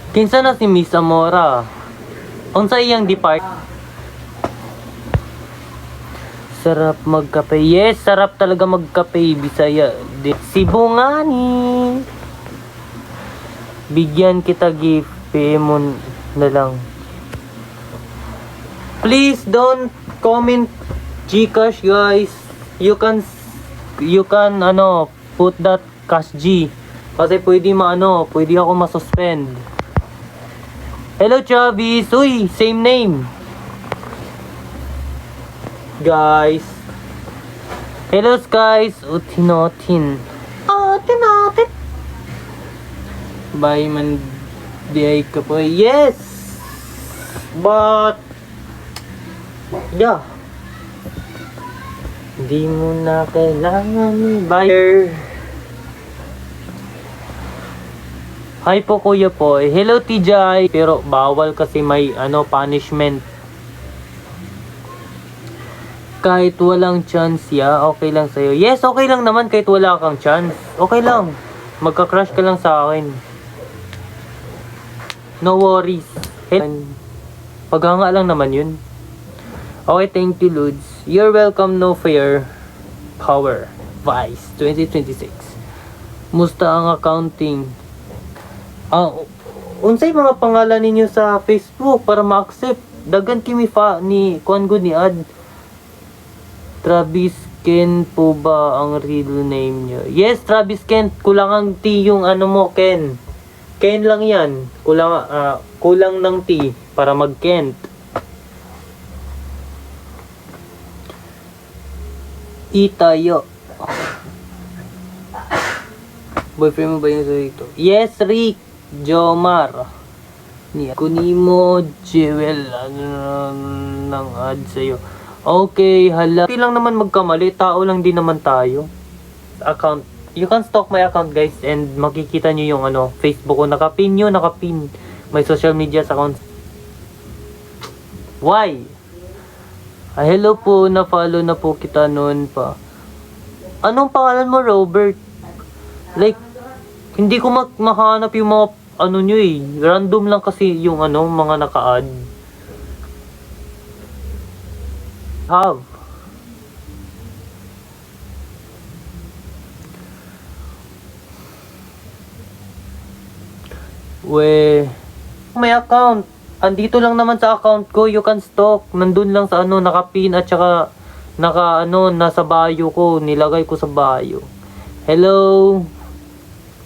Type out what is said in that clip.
Kinsa na si Miss Amora? Unsa iyang depart? Sarap magkape. Yes, sarap talaga magkape. Bisaya. Cebu nga ni. Bigyan kita gift. PM mo na lang. Please don't comment Gcash, guys. You can put that cash G. Kasi pwede pwede ako masuspend. Hello Travis. Uy, same name. Guys. Hello guys. Utinotin. Utinotin. Bye man. Di ay ka po. Yes. But yeah. Hindi mo na kailangan ni buyer. Hi po Kuya po. Hello TJ. Pero bawal kasi may punishment. Kahit walang chance okay lang sa'yo. Yes, okay lang naman kahit wala kang chance. Okay lang. Magka-crush ka lang sa akin. No worries. Paghanga lang naman yun. Okay, thank you Lods. You're welcome, no fear. Power. Vice 2026. Musta ang accounting? Unsay mga pangalan ninyo sa Facebook para ma-accept? Dagan kimi ni kuan gud ni ad. Travis Ken po ba ang real name niyo? Yes, Travis Ken. Kulang ang T yung mo, Ken. Ken lang yan. Kulang ng T para mag-Kent. Itayo. Boyfriend mo ba yung dito? Yes, Rick. Jomar. Kunimo, Jewel. Nang ad sa'yo. Okay, hala. Hindi lang naman magkamali. Tao lang din naman tayo. Account. You can stalk my account, guys. And makikita nyo yung Facebook ko. Nakapin nyo, nakapin. May social media account. Why? Hello po. Na-follow na po kita noon pa. Anong pangalan mo, Robert? Like, hindi ko mahanap yung mga nyo eh. Random lang kasi yung mga naka-add. Have. May account. Andito lang naman sa account ko. You can stalk. Nandun lang sa naka-pin at saka nasa bio ko. Nilagay ko sa bio. Hello.